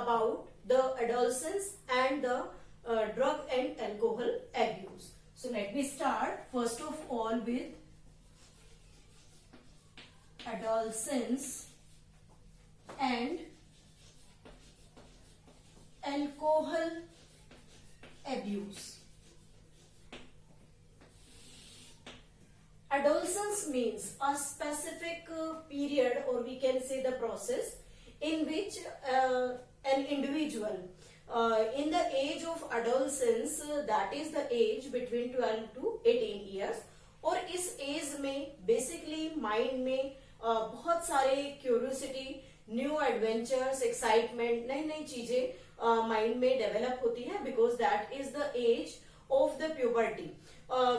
about the adolescence and the drug and alcohol abuse. So let me start first of all with adolescence and alcohol abuse. Adolescence means a specific period, or we can say the process in which an individual in the age of adolescence, that is the age between 12 to 18 years, और इस as में basically mind में बहुत सारे curiosity, new adventures, excitement, नई नई चीजें mind में डेवलप होती है, because that is the age of the puberty.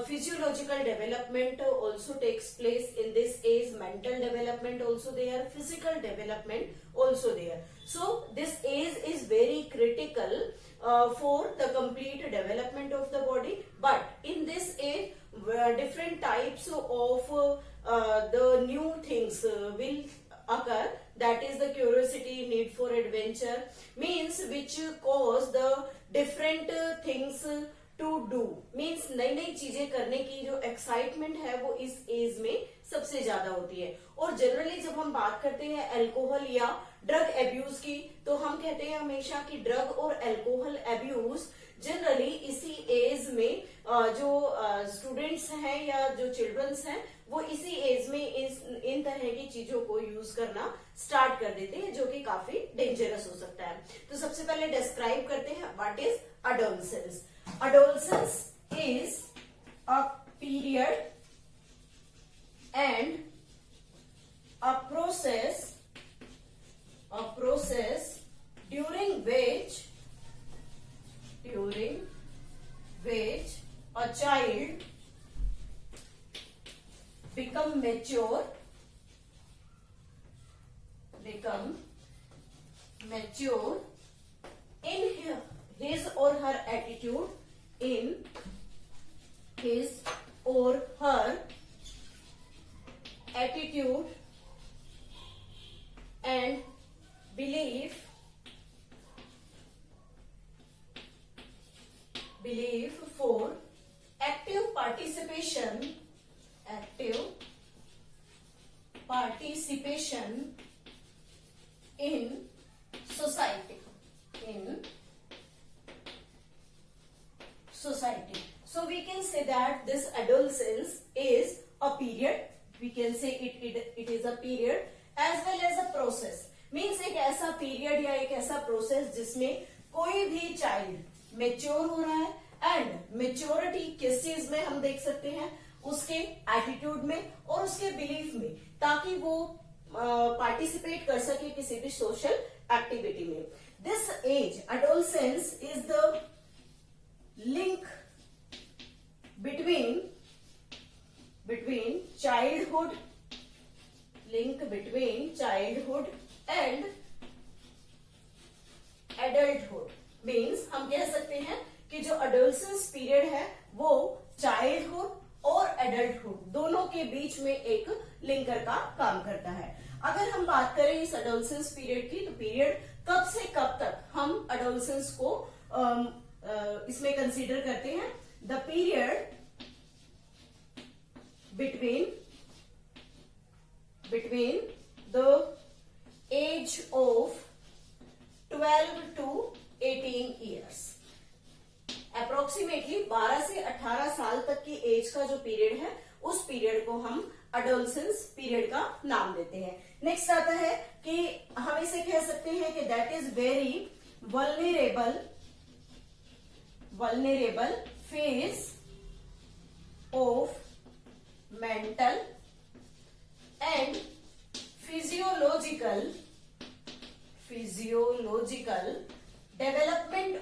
Physiological development also takes place in this age, mental development also there, physical development also there. So this age is very critical for the complete development of the body, but in this age different types of the new things will occur, that is the curiosity, need for adventure, means which cause the different things to do, means नई नई चीजें करने की जो excitement है वो इस as में सबसे ज्यादा होती है. और जनरली जब हम बात करते हैं अल्कोहल या ड्रग एब्यूज की, तो हम कहते हैं हमेशा कि ड्रग और अल्कोहल एब्यूज जनरली इसी एज में जो स्टूडेंट्स हैं या जो चिल्ड्रंस हैं वो इसी एज में इन तरह की चीजों को यूज करना स्टार्ट कर देते हैं, जो कि काफी डेंजरस हो सकता है. तो सबसे पहले डिस्क्राइब करते हैं what is adolescence. Adolescence is a period and a process during which a child become mature in his or her attitude, in his or her attitude and belief for active participation in society. So we can say that this adolescence is a period, we can say it is a period as well as a process, means एक ऐसा period या एक ऐसा process जिसमें कोई भी child mature हो रहा है, and maturity किस चीज में हम देख सकते हैं, उसके attitude में और उसके belief में, ताकि वो participate कर सके किसी भी social activity में. This age, adolescence, is the link between childhood and adulthood. means हम कह सकते हैं कि जो adolescence period है वो childhood और adulthood दोनों के बीच में एक लिंकर का काम करता है. अगर हम बात करें इस adolescence period की, तो पीरियड कब से कब तक हम adolescence को इसमें कंसीडर करते हैं. The period between the age of 12 to 18 years, approximately 12 से 18 साल तक की एज का जो पीरियड है, उस पीरियड को हम अडोलसेंस पीरियड का नाम देते हैं. नेक्स्ट आता है कि हम इसे कह सकते हैं कि that is very vulnerable phase of mental and physiological development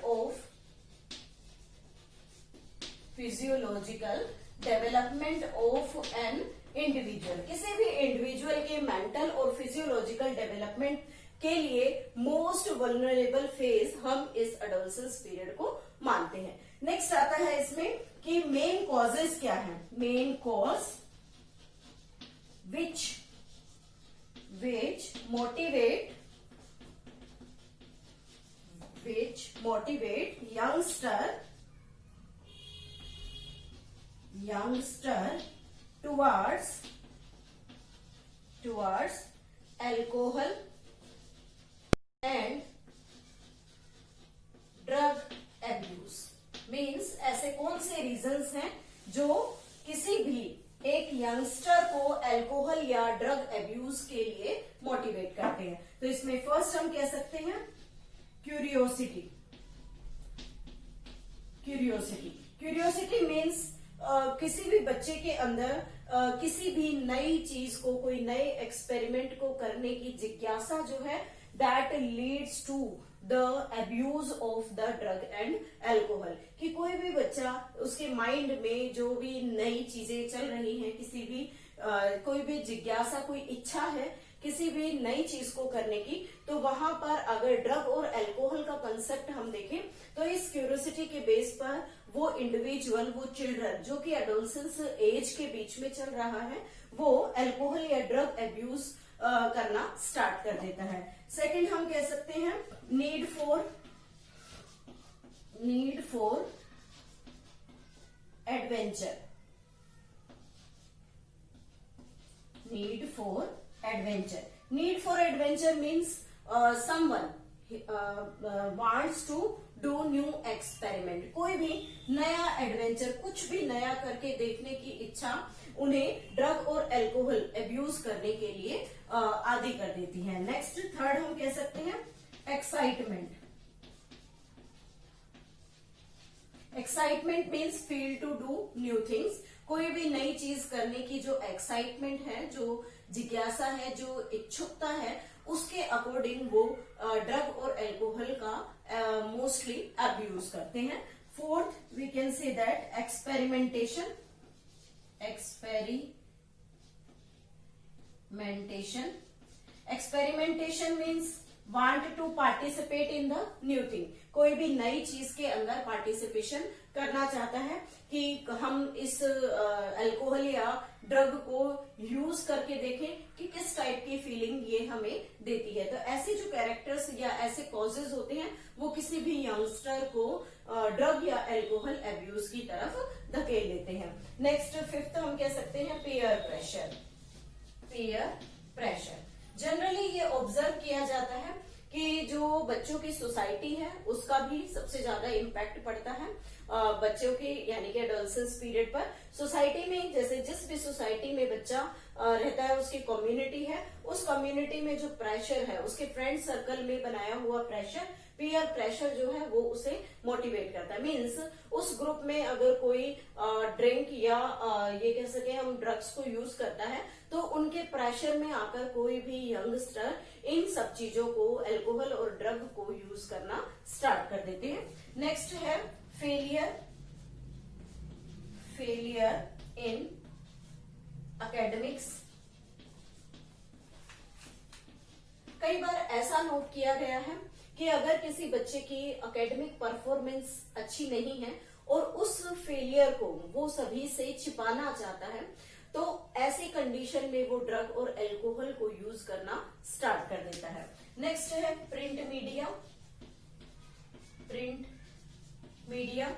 of an individual. किसी भी इंडिविजुअल के मेंटल और फिजियोलॉजिकल डेवलपमेंट के लिए मोस्ट वल्नरेबल फेज हम इस एडोलसेंस पीरियड को मानते हैं. नेक्स्ट आता है इसमें कि मेन कॉजेस क्या है. Main cause which motivate which motivate youngster towards alcohol and drug abuse. Means ऐसे कौन से रीजंस हैं जो किसी भी एक यंगस्टर को अल्कोहल या ड्रग अब्यूज के लिए मोटिवेट करते हैं. तो इसमें फर्स्ट हम कह सकते हैं क्यूरियोसिटी. क्यूरियोसिटी मीन्स किसी भी बच्चे के अंदर किसी भी नई चीज को, कोई नए एक्सपेरिमेंट को करने की जिज्ञासा जो है, that leads to the abuse of the drug and alcohol. कि कोई भी बच्चा, उसके माइंड में जो भी नई चीजें चल रही हैं, किसी भी कोई भी जिज्ञासा, कोई इच्छा है किसी भी नई चीज को करने की, तो वहां पर अगर ड्रग और अल्कोहल का कंसेप्ट हम देखें तो इस क्यूरियोसिटी के बेस पर वो इंडिविजुअल, वो चिल्ड्रन जो कि एडोलसेंस एज के बीच में चल रहा है, वो अल्कोहल या ड्रग अब्यूज करना स्टार्ट कर देता है. सेकंड हम कह सकते हैं need for adventure. Need for adventure means someone wants to do new experiment. कोई भी नया एडवेंचर, कुछ भी नया करके देखने की इच्छा उन्हें ड्रग और अल्कोहल अब्यूज करने के लिए आदि कर देती है. नेक्स्ट, थर्ड हम कह सकते हैं excitement. Excitement means feel to do new things. कोई भी नई चीज करने की जो एक्साइटमेंट है, जो जिज्ञासा है, जो इच्छुकता है, उसके अकॉर्डिंग वो ड्रग और अल्कोहल का मोस्टली अब्यूज करते हैं. Fourth, we can say that experimentation means want to participate in the new thing. कोई भी नई चीज के अंदर पार्टिसिपेशन करना चाहता है कि हम इस अल्कोहल या ड्रग को यूज करके देखें कि किस टाइप की फीलिंग ये हमें देती है. तो ऐसे जो कैरेक्टर्स या ऐसे कॉजेज होते हैं वो किसी भी यंगस्टर को ड्रग या अल्कोहल अब्यूज की तरफ धकेल देते हैं. नेक्स्ट, फिफ्थ हम कह सकते हैं पीयर प्रेशर. जनरली ये ऑब्जर्व किया जाता है कि जो बच्चों की सोसाइटी है उसका भी सबसे ज्यादा इम्पैक्ट पड़ता है बच्चों के, यानी कि एडोलसेंस पीरियड पर. सोसाइटी में, जैसे जिस भी सोसाइटी में बच्चा रहता है, उसकी कम्युनिटी है, उस कम्युनिटी में जो प्रेशर है, उसके फ्रेंड सर्कल में बनाया हुआ प्रेशर, पीयर प्रेशर जो है वो उसे मोटिवेट करता है. मीन्स उस ग्रुप में अगर कोई ड्रिंक या ये कह सके हम ड्रग्स को यूज करता है, तो उनके प्रेशर में आकर कोई भी यंगस्टर इन सब चीजों को, अल्कोहल और ड्रग को यूज करना स्टार्ट कर देते हैं. नेक्स्ट है फेलियर इन एकेडमिक्स. कई बार ऐसा नोट किया गया है कि अगर किसी बच्चे की एकेडमिक परफॉर्मेंस अच्छी नहीं है और उस फेलियर को वो सभी से छिपाना चाहता है, तो ऐसी कंडीशन में वो ड्रग और अल्कोहल को यूज करना स्टार्ट कर देता है. नेक्स्ट है print media,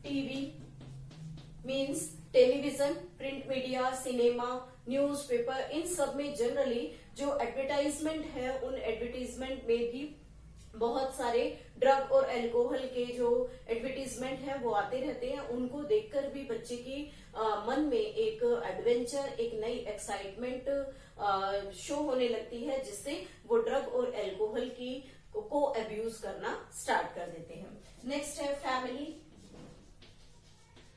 TV means television, print media, cinema, newspaper, इन सब में जनरली जो एडवर्टाइजमेंट है, उन एडवर्टाइजमेंट में भी बहुत सारे ड्रग और अल्कोहल के जो एडवर्टीजमेंट है वो आते रहते हैं. उनको देखकर भी बच्चे की मन में एक एडवेंचर, एक नई एक्साइटमेंट शो होने लगती है, जिससे वो ड्रग और अल्कोहल की को अब्यूज करना स्टार्ट कर देते हैं. नेक्स्ट है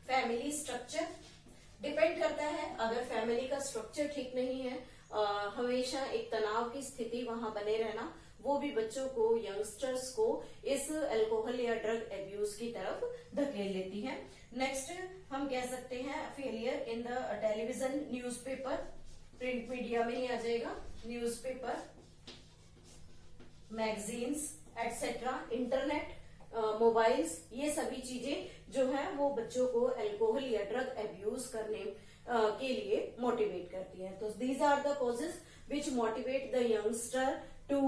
फैमिली स्ट्रक्चर. डिपेंड करता है, अगर फैमिली का स्ट्रक्चर ठीक नहीं है, हमेशा एक तनाव की स्थिति वहां बने रहना, वो भी बच्चों को, यंगस्टर्स को इस अल्कोहल या ड्रग अब्यूज की तरफ धकेल लेती है. नेक्स्ट हम कह सकते हैं failure in the television, newspaper, print media में ही आ जाएगा, newspaper, magazines etcetera, internet, mobiles, ये सभी चीजें जो है वो बच्चों को अल्कोहल या ड्रग अब्यूज करने के लिए मोटिवेट करती हैं. तो these are the causes which motivate the youngster to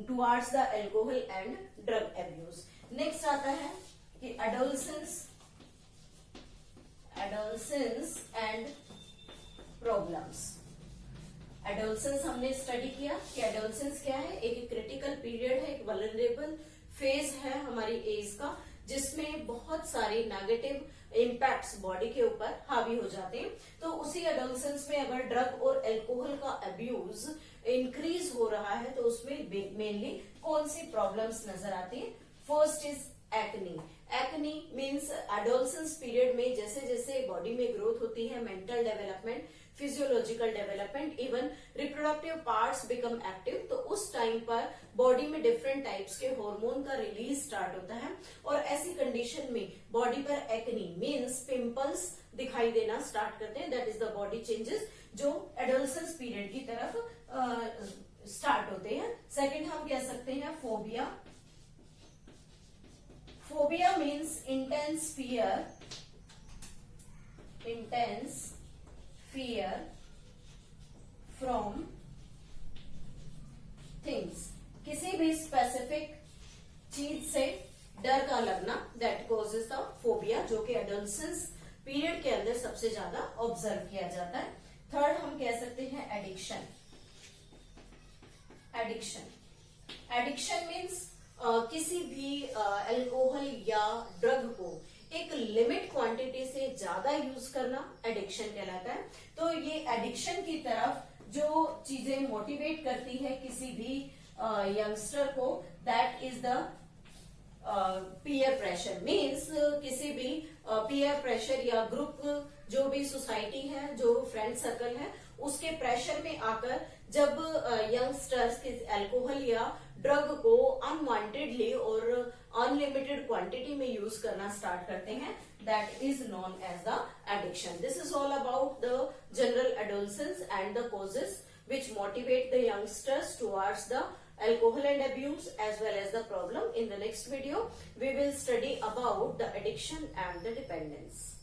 towards the alcohol and drug abuse. Next आता है कि adolescence and problems. एडोलसेंस हमने स्टडी किया कि एडोलसेंस क्या है, एक क्रिटिकल पीरियड है, एक वल्नरेबल फेज है हमारी एज का, जिसमें बहुत सारे नेगेटिव इम्पैक्ट्स बॉडी के ऊपर हावी हो जाते हैं. तो उसी एडोलसेंस में अगर ड्रग और अल्कोहल का अब्यूज इंक्रीज हो रहा है तो उसमें मेनली कौन सी प्रॉब्लम्स नजर आती है. First is acne. Acne means adolescence period में जैसे जैसे बॉडी में ग्रोथ होती है, mental development, physiological development, even reproductive parts become active, तो उस टाइम पर बॉडी में डिफरेंट टाइप्स के हार्मोन का रिलीज स्टार्ट होता है और ऐसी कंडीशन में बॉडी पर एक्नी मीन्स पिंपल्स दिखाई देना स्टार्ट करते हैं. That is the body changes जो एडोलसेंस पीरियड की तरफ स्टार्ट होते हैं. सेकेंड हम कह सकते हैं phobia. Phobia means intense fear from things. किसी भी स्पेसिफिक चीज से डर का लगना, दैट कॉजेज द फोबिया, जो कि एडोलसेंस पीरियड के अंदर सबसे ज्यादा ऑब्जर्व किया जाता है. थर्ड हम कह सकते हैं एडिक्शन. एडिक्शन मीन्स किसी भी अल्कोहल या ड्रग को एक लिमिट क्वांटिटी से ज्यादा यूज करना एडिक्शन कहलाता है. तो ये एडिक्शन की तरफ जो चीजें मोटिवेट करती है किसी भी यंगस्टर को, that is the peer pressure. Means किसी भी पीयर प्रेशर या ग्रुप, जो भी सोसाइटी है, जो फ्रेंड सर्कल है, उसके प्रेशर में आकर जब यंगस्टर्स अल्कोहल या ड्रग को अनवांटेडली और अनलिमिटेड क्वांटिटी में यूज करना स्टार्ट करते हैं, that is known as the addiction. This is all about the general adolescence and the causes which motivate the youngsters towards the alcohol and abuse as well as the problem. In the next video, we will study about the addiction and the dependence.